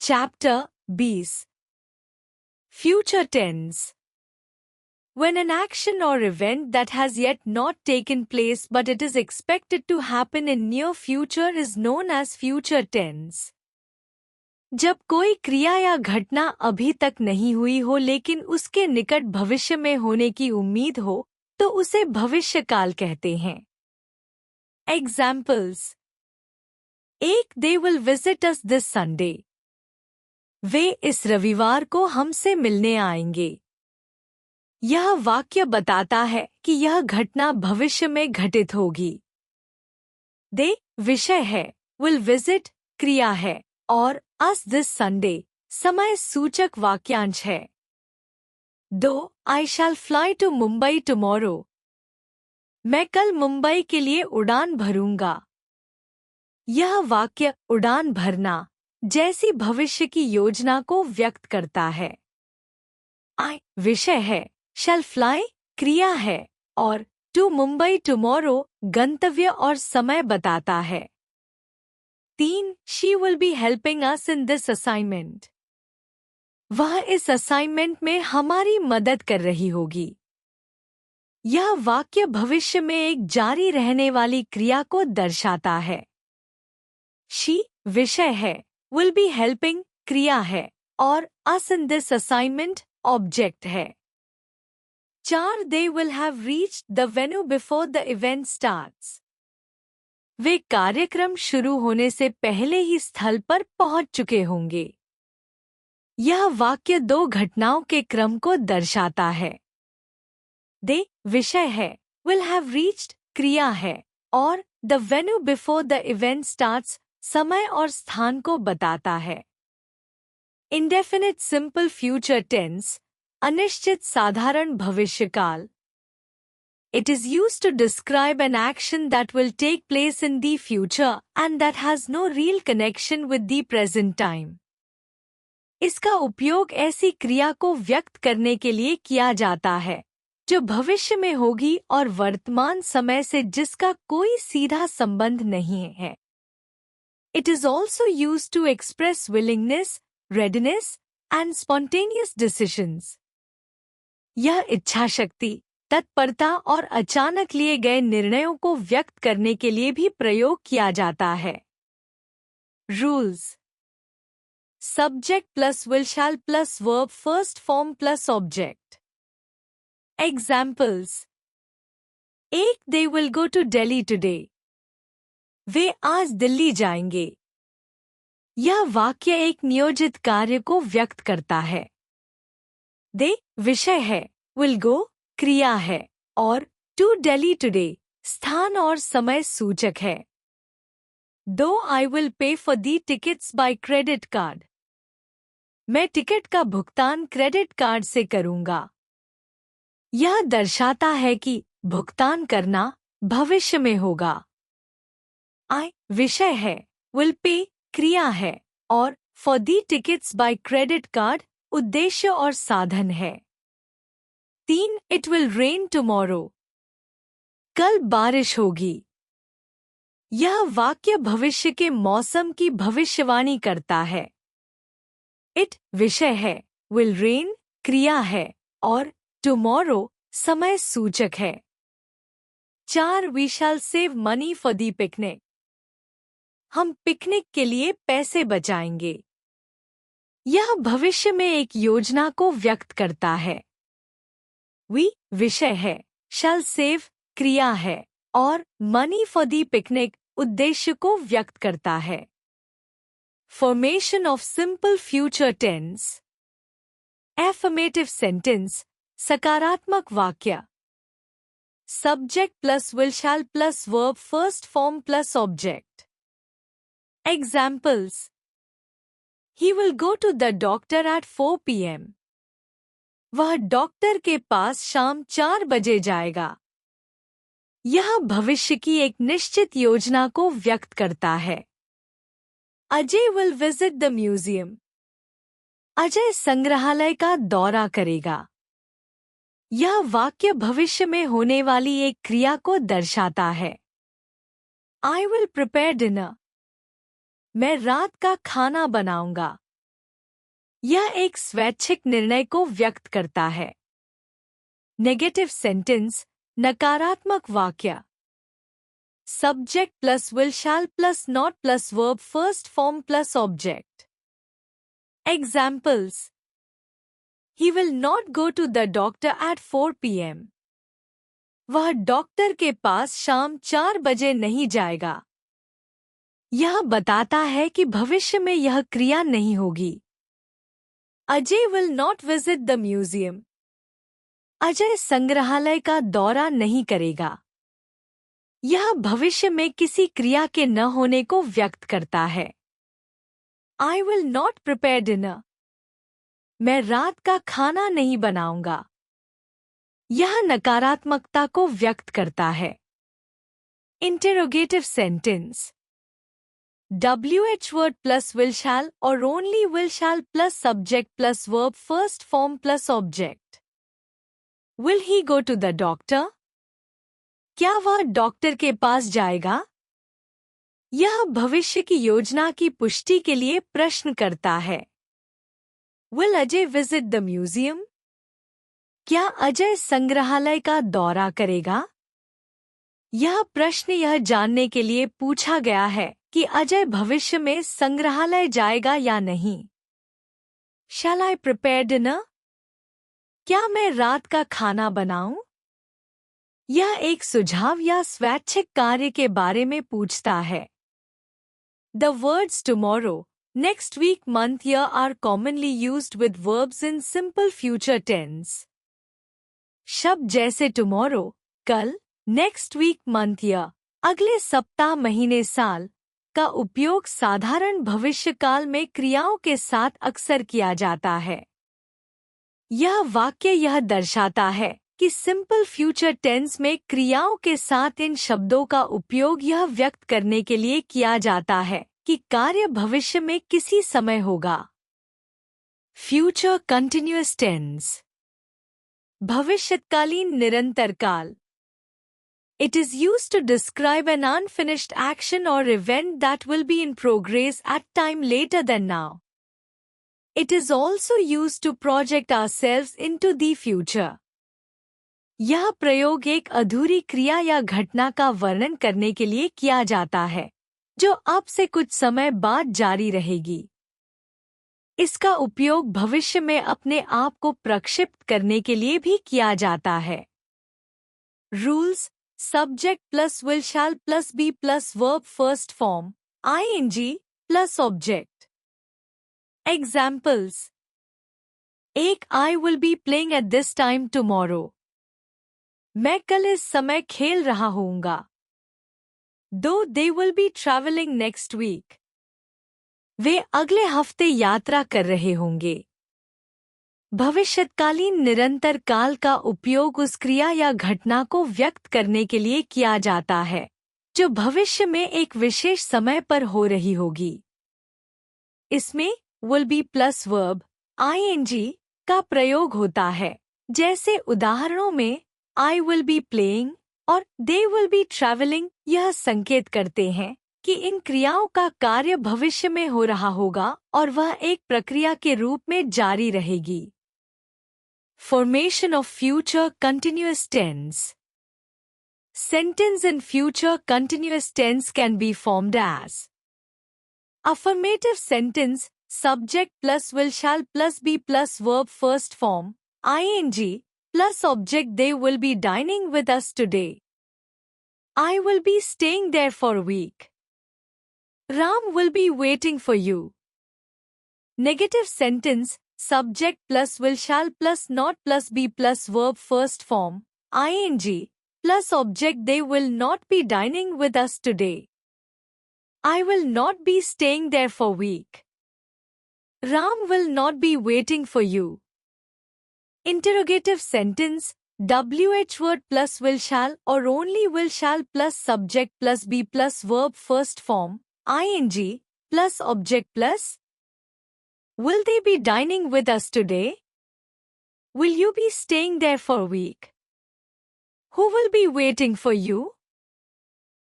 Chapter 20. Future tense. When an action or event that has yet not taken place but it is expected to happen in near future is known as future tense. जब कोई क्रिया या घटना अभी तक नहीं हुई हो लेकिन उसके निकट भविष्य में होने की उम्मीद हो तो उसे भविष्यकाल कहते हैं. Examples. एक, they will visit us this Sunday. वे इस रविवार को हमसे मिलने आएंगे. यह वाक्य बताता है कि यह घटना भविष्य में घटित होगी. दे विषय है, will visit क्रिया है और us this Sunday समय सूचक वाक्यांश है. 2. I shall fly to Mumbai tomorrow. मैं कल मुंबई के लिए उड़ान भरूंगा. यह वाक्य उड़ान भरना जैसी भविष्य की योजना को व्यक्त करता है. I विषय है, shall fly क्रिया है और to मुंबई tomorrow गंतव्य और समय बताता है. 3. She will be helping us in this assignment. वह इस असाइनमेंट में हमारी मदद कर रही होगी. यह वाक्य भविष्य में एक जारी रहने वाली क्रिया को दर्शाता है. She विषय है, will be helping क्रिया है और us in this assignment object है. 4. They will have reached the venue before the event starts. वे कार्यक्रम शुरू होने से पहले ही स्थल पर पहुंच चुके होंगे. यह वाक्य दो घटनाओं के क्रम को दर्शाता है. They विषय है, will have reached क्रिया है और the venue before the event starts समय और स्थान को बताता है. Indefinite simple future tense अनिश्चित साधारण भविष्यकाल. It is used to describe an action that will take place in the future and that has no real connection with the present time. इसका उपयोग ऐसी क्रिया को व्यक्त करने के लिए किया जाता है जो भविष्य में होगी और वर्तमान समय से जिसका कोई सीधा संबंध नहीं है. It is also used to express willingness, readiness, and spontaneous decisions. यह इच्छा शक्ति, तत्परता और अचानक लिए गए निर्णयों को व्यक्त करने के लिए भी प्रयोग किया जाता है. Rules. Subject plus will shall plus verb first form plus object. Examples. 1. They will go to Delhi today. वे आज दिल्ली जाएंगे. यह वाक्य एक नियोजित कार्य को व्यक्त करता है. दे विषय है, will go क्रिया है और to Delhi today स्थान और समय सूचक है. 2. I will pay for the tickets by credit card. मैं टिकट का भुगतान क्रेडिट कार्ड से करूंगा. यह दर्शाता है कि भुगतान करना भविष्य में होगा. I विषय है, will pay क्रिया है और for the tickets by credit card उद्देश्य और साधन है. 3. It will rain tomorrow. कल बारिश होगी. यह वाक्य भविष्य के मौसम की भविष्यवाणी करता है. It विषय है, will rain क्रिया है और tomorrow समय सूचक है. 4. We shall save money for the picnic. हम पिकनिक के लिए पैसे बचाएंगे. यह भविष्य में एक योजना को व्यक्त करता है. We विषय है, shall save क्रिया है और money for the picnic उद्देश्य को व्यक्त करता है. Formation of simple future tense. Affirmative sentence सकारात्मक वाक्य. Subject plus will shall plus verb first form plus object. Examples. He will go to the doctor at 4 p.m. वह डॉक्टर के पास शाम 4 बजे जाएगा. यह भविष्य की एक निश्चित योजना को व्यक्त करता है. Ajay will visit the museum. Ajay संग्रहालय का दौरा करेगा. यह वाक्य भविष्य में होने वाली एक क्रिया को दर्शाता है. I will prepare dinner. मैं रात का खाना बनाऊंगा. यह एक स्वैच्छिक निर्णय को व्यक्त करता है। नेगेटिव सेंटेंस, नकारात्मक वाक्य। Subject plus will shall plus not plus verb first form plus object. Examples: He will not go to the doctor at 4 p.m. वह डॉक्टर के पास शाम 4 बजे नहीं जाएगा। यह बताता है कि भविष्य में यह क्रिया नहीं होगी। Ajay will not visit the museum. Ajay संग्रहालय का दौरा नहीं करेगा। यह भविष्य में किसी क्रिया के न होने को व्यक्त करता है। I will not prepare dinner. मैं रात का खाना नहीं बनाऊंगा। यह नकारात्मकता को व्यक्त करता है। Interrogative sentence. WH word plus will shall or only will shall plus subject plus verb first form plus object. Will he go to the doctor? क्या वह डॉक्टर के पास जाएगा? यह भविष्य की योजना की पुष्टि के लिए प्रश्न करता है। Will Ajay visit the museum? क्या अजय संग्रहालय का दौरा करेगा? यह प्रश्न यह जानने के लिए पूछा गया है कि अजय भविष्य में संग्रहालय जाएगा या नहीं। Shall I prepare dinner? क्या मैं रात का खाना बनाऊं? यह एक सुझाव या स्वैच्छिक कार्य के बारे में पूछता है। The words tomorrow, next week, month, year are commonly used with verbs in simple future tense. शब्द जैसे tomorrow, कल, next week, month, year, अगले सप्ताह, महीने, साल का उपयोग साधारण भविष्यकाल में क्रियाओं के साथ अक्सर किया जाता है। यह वाक्य यह दर्शाता है कि सिंपल फ्यूचर टेंस में क्रियाओं के साथ इन शब्दों का उपयोग यह व्यक्त करने के लिए किया जाता है कि कार्य भविष्य में किसी समय होगा। फ्यूचर कंटिन्यूअस टेंस, भविष्यकालीन निरंतर काल। It is used to describe an unfinished action or event that will be in progress at time later than now. It is also used to project ourselves into the future. यह प्रयोग एक अधूरी क्रिया या घटना का वर्णन करने के लिए किया जाता है जो अब से कुछ समय बाद जारी रहेगी। इसका उपयोग भविष्य में अपने आप को प्रक्षिप्त करने के लिए भी किया जाता है। Rules: subject plus will shall plus be plus verb first form ing plus object. Examples: एक I will be playing at this time tomorrow. मैं कल इस समय खेल रहा होऊंगा। 2 they will be traveling next week. वे अगले हफ्ते यात्रा कर रहे होंगे। भविष्यकालीन निरंतर काल का उपयोग उस क्रिया या घटना को व्यक्त करने के लिए किया जाता है जो भविष्य में एक विशेष समय पर हो रही होगी। इसमें will be plus verb ing का प्रयोग होता है, जैसे उदाहरणों में I will be playing और they will be traveling। यह संकेत करते हैं कि इन क्रियाओं का कार्य भविष्य में हो रहा होगा और वह एक प्रक्रिया के रूप में जारी रहेगी। Formation of future continuous tense. Sentence in future continuous tense can be formed as affirmative sentence, subject plus will shall plus be plus verb first form ing plus object they will be dining with us today. I will be staying there for a week. Ram will be waiting for you. Negative sentence, subject plus will shall plus not plus be plus verb first form ing plus object they will not be dining with us today. I will not be staying there for a week. Ram will not be waiting for you. Interrogative sentence, WH word plus will shall or only will shall plus subject plus be plus verb first form ing plus object plus. Will they be dining with us today? Will you be staying there for a week? Who will be waiting for you?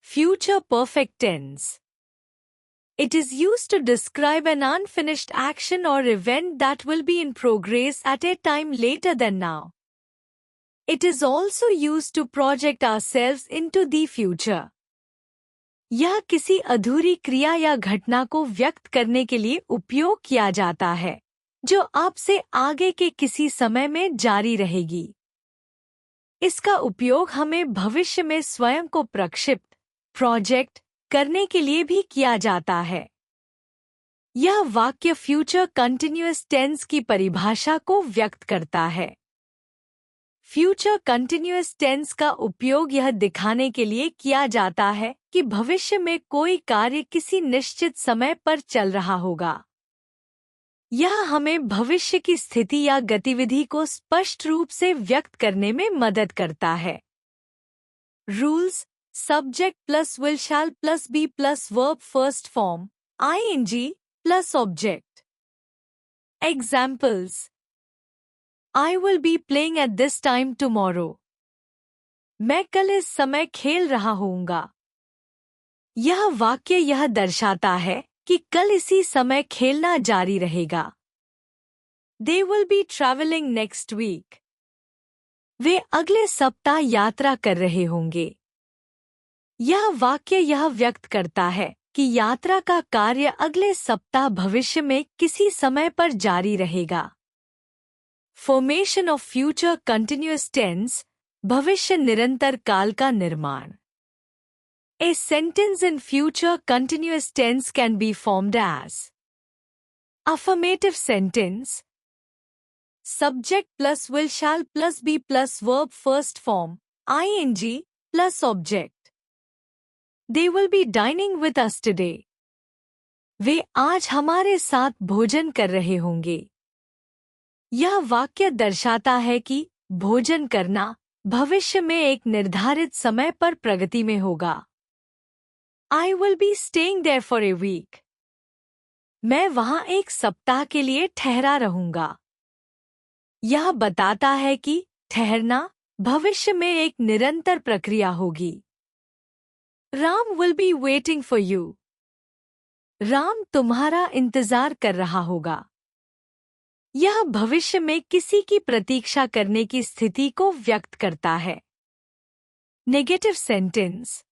Future perfect tense. It is used to describe an unfinished action or event that will be in progress at a time later than now. It is also used to project ourselves into the future. यह किसी अधूरी क्रिया या घटना को व्यक्त करने के लिए उपयोग किया जाता है, जो अब से आगे के किसी समय में जारी रहेगी। इसका उपयोग हमें भविष्य में स्वयं को प्रक्षिप्त, प्रोजेक्ट करने के लिए भी किया जाता है। यह वाक्य फ्यूचर कंटिन्यूअस टेंस की परिभाषा को व्यक्त करता है। फ्यूचर कंटिन्यूअस टेंस का उपयोग यह दिखाने के लिए किया जाता है कि भविष्य में कोई कार्य किसी निश्चित समय पर चल रहा होगा। यह हमें भविष्य की स्थिति या गतिविधि को स्पष्ट रूप से व्यक्त करने में मदद करता है। Rules: subject plus will shall plus be plus verb first form ing plus object. Examples: I will be playing at this time tomorrow. मैं कल इस समय खेल रहा होऊंगा। यह वाक्य यह दर्शाता है कि कल इसी समय खेलना जारी रहेगा। They will be traveling next week. वे अगले सप्ताह यात्रा कर रहे होंगे। यह वाक्य यह व्यक्त करता है कि यात्रा का कार्य अगले सप्ताह भविष्य में किसी समय पर जारी रहेगा। Formation of future continuous tense, भविष्य निरंतर काल का निर्माण। A sentence in future continuous tense can be formed as affirmative sentence, subject plus will shall plus be plus verb first form ing plus object. They will be dining with us today. वे आज हमारे साथ भोजन कर रहे होंगे। यह वाक्य दर्शाता है कि भोजन करना भविष्य में एक निर्धारित समय पर प्रगति में होगा। I will be staying there for a week. मैं वहां एक सप्ताह के लिए ठहरा रहूंगा। यह बताता है कि ठहरना भविष्य में एक निरंतर प्रक्रिया होगी। Ram will be waiting for you. Ram तुम्हारा इंतजार कर रहा होगा। यह भविष्य में किसी की प्रतीक्षा करने की स्थिति को व्यक्त करता है। Negative sentence: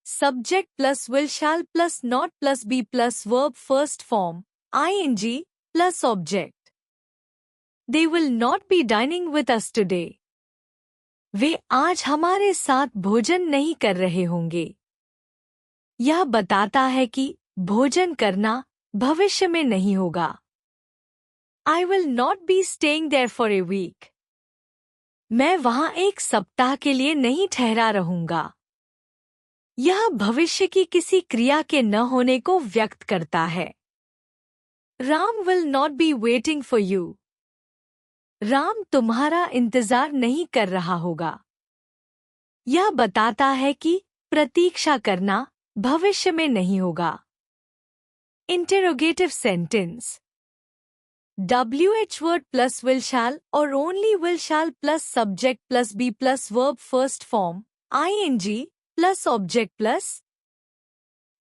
subject plus will shall plus not plus be plus verb first form ing plus object. They will not be dining with us today. वे आज हमारे साथ भोजन नहीं कर रहे होंगे। यह बताता है कि भोजन करना भविष्य में नहीं होगा। I will not be staying there for a week. मैं वहां एक सप्ताह के लिए नहीं ठहरा रहूंगा। यह भविष्य की किसी क्रिया के न होने को व्यक्त करता है। Ram will not be waiting for you. Ram तुम्हारा इंतजार नहीं कर रहा होगा। यह बताता है कि प्रतीक्षा करना भविष्य में नहीं होगा। Interrogative sentence: WH word plus will shall or only will shall plus subject plus be plus verb first form ing plus object plus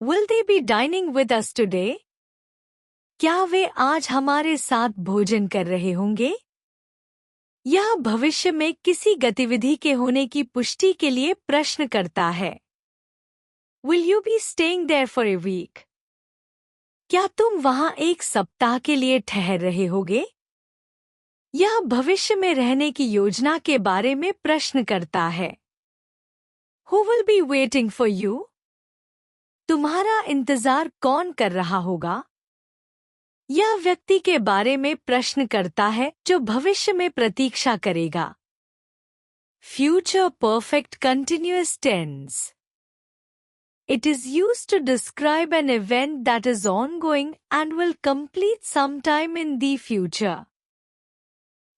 will they be dining with us today? क्या वे आज हमारे साथ भोजन कर रहे होंगे? यह भविष्य में किसी गतिविधि के होने की पुष्टि के लिए प्रश्न करता है। Will you be staying there for a week? क्या तुम वहां एक सप्ताह के लिए ठहर रहे होगे? यह भविष्य में रहने की योजना के बारे में प्रश्न करता है। Who will be waiting for you? तुम्हारा इंतजार कौन कर रहा होगा? यह व्यक्ति के बारे में प्रश्न करता है जो भविष्य में प्रतीक्षा करेगा। Future perfect continuous tense: It is used to describe an event that is ongoing and will complete sometime in the future.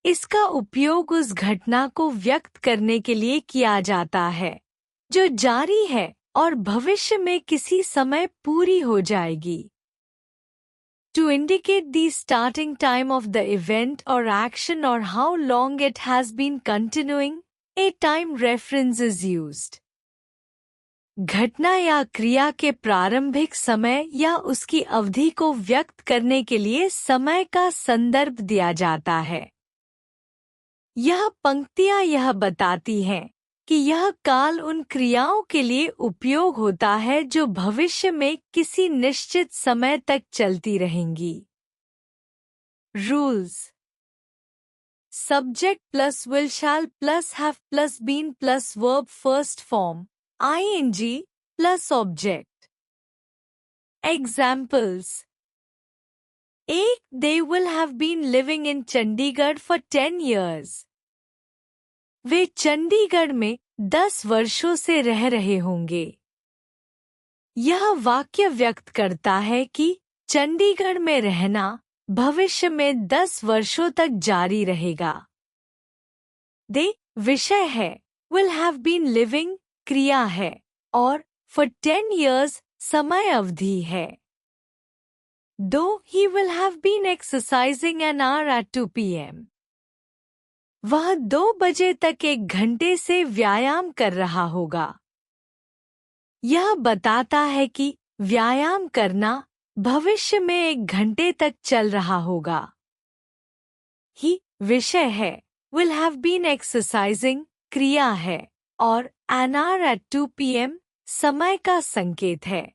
इसका उपयोग उस घटना को व्यक्त करने के लिए किया जाता है जो जारी है और भविष्य में किसी समय पूरी हो जाएगी। To indicate the starting time of the event or action or how long it has been continuing, a time reference is used. घटना या क्रिया के प्रारंभिक समय या उसकी अवधि को व्यक्त करने के लिए समय का संदर्भ दिया जाता है। यह पंक्तियां यह बताती हैं कि यह काल उन क्रियाओं के लिए उपयोग होता है जो भविष्य में किसी निश्चित समय तक चलती रहेंगी। Rules: subject plus will shall plus have plus been plus verb first form ing plus object. Examples: एक, they will have been living in Chandigarh for 10 years. वे चंडीगढ़ में 10 वर्षों से रह रहे होंगे। यह वाक्य व्यक्त करता है कि चंडीगढ़ में रहना भविष्य में 10 वर्षों तक जारी रहेगा। दे विषय है, will have been living क्रिया है और for 10 years समय अवधि है। Though he will have been exercising an hour at 2 p.m. वह 2 बजे तक 1 घंटे से व्यायाम कर रहा होगा। यह बताता है कि व्यायाम करना भविष्य में 1 घंटे तक चल रहा होगा। ही विषय है, will have been exercising क्रिया है और an hour at 2 p.m. समय का संकेत है।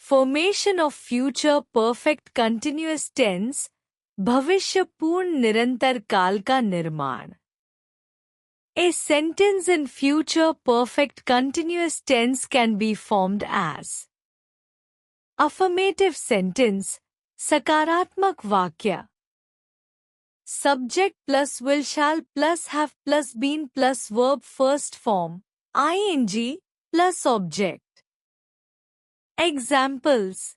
Formation of future perfect continuous tense भविष्य पूर्ण निरंतर काल का निर्माण। A sentence in future perfect continuous tense can be formed as affirmative sentence सकारात्मक वाक्य subject plus will shall plus have plus been plus verb first form ing plus object। Examples: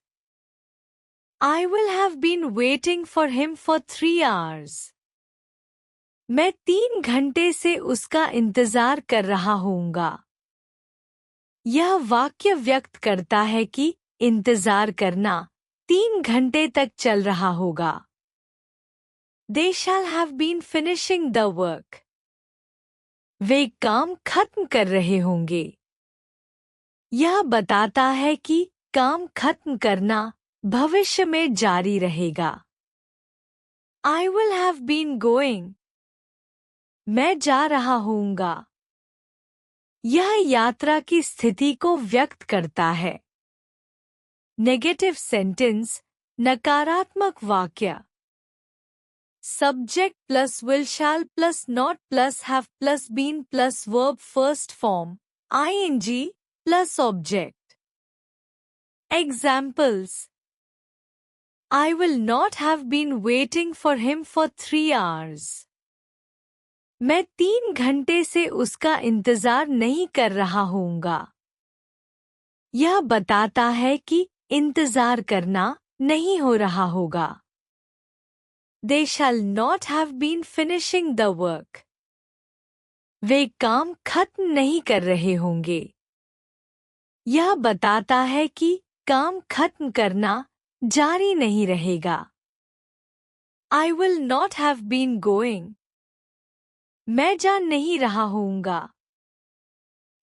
I will have been waiting for him for 3 hours. मैं 3 घंटे से उसका इंतजार कर रहा होऊंगा। यह वाक्य व्यक्त करता है कि इंतजार करना 3 घंटे तक चल रहा होगा। They shall have been finishing the work. वे काम खत्म कर रहे होंगे। यह बताता है कि काम खत्म करना भविष्य में जारी रहेगा। I will have been going. मैं जा रहा होऊंगा। यह यात्रा की स्थिति को व्यक्त करता है। नेगेटिव सेंटेंस नकारात्मक वाक्य subject plus will shall plus not plus have plus been plus verb first form ing plus object. Examples: I will not have been waiting for him for 3 hours. मैं 3 घंटे से उसका इंतजार नहीं कर रहा होऊंगा। यह बताता है कि इंतजार करना नहीं हो रहा होगा। They shall not have been finishing the work. वे काम खत्म नहीं कर रहे होंगे। यह बताता है कि काम खत्म करना जारी नहीं रहेगा। I will not have been going. मैं जा नहीं रहा होऊंगा।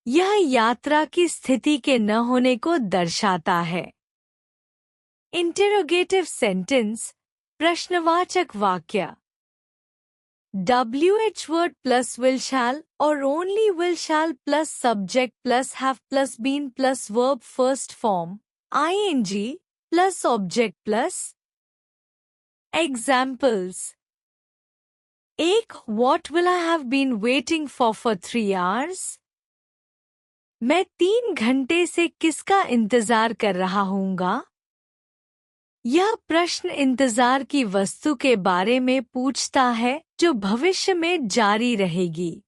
यह यात्रा की स्थिति के न होने को दर्शाता है। इंटेरोगेटिव सेंटेंस प्रश्नवाचक वाक्य WH word plus will shall or only will shall plus subject plus have plus been plus verb first form ing plus object plus। Examples: एक, What will I have been waiting for 3 hours? मैं 3 घंटे से किसका इंतजार कर रहा होऊंगा? यह प्रश्न इंतजार की वस्तु के बारे में पूछता है जो भविष्य में जारी रहेगी।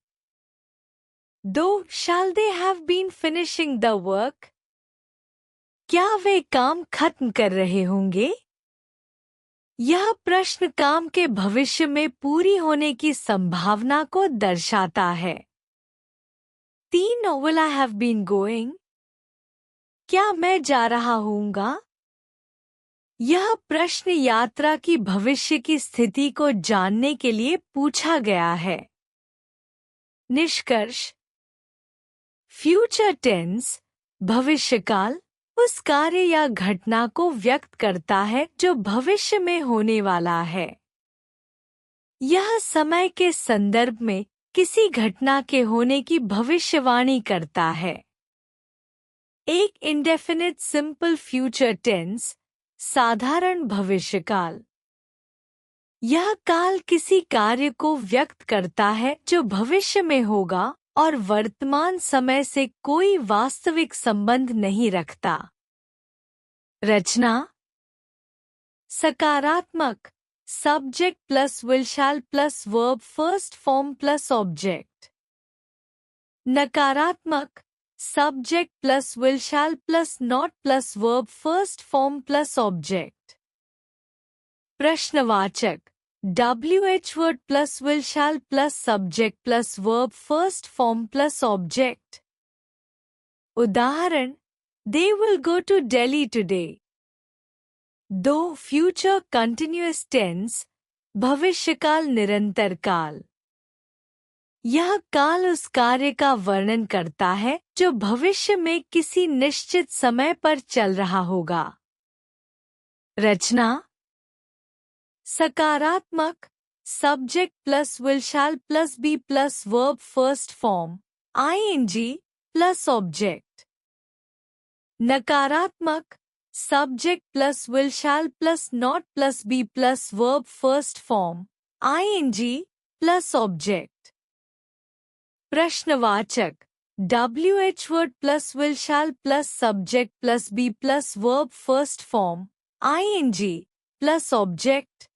Though shall they have been finishing the work? क्या वे काम खत्म कर रहे होंगे? यह प्रश्न काम के भविष्य में पूरी होने की संभावना को दर्शाता है। 3 Will I have been going? क्या मैं जा रहा होऊंगा? यह प्रश्न यात्रा की भविष्य की स्थिति को जानने के लिए पूछा गया है। निष्कर्ष: फ्यूचर टेंस भविष्यकाल उस कार्य या घटना को व्यक्त करता है जो भविष्य में होने वाला है। यह समय के संदर्भ में किसी घटना के होने की भविष्यवाणी करता है। एक इंडेफिनिट सिंपल फ्यूचर टेंस साधारण भविष्यकाल। यह काल किसी कार्य को व्यक्त करता है जो भविष्य में होगा और वर्तमान समय से कोई वास्तविक संबंध नहीं रखता। रचना सकारात्मक subject plus will shall plus verb first form plus object. नकारात्मक subject plus will shall plus not plus verb first form plus object. प्रश्नवाचक WH word plus will shall plus subject plus verb first form plus object। उदाहरण They will go to Delhi today। दो future continuous tense भविष्यकाल निरंतर काल। यह काल उस कार्य का वर्णन करता है जो भविष्य में किसी निश्चित समय पर चल रहा होगा। रचना सकारात्मक subject plus will shall plus be plus verb first form ING plus object. नकारात्मक subject plus will shall plus not plus be plus verb first form ING plus object. प्रश्नवाचक WH word plus will shall plus subject plus be plus verb first form ING plus object.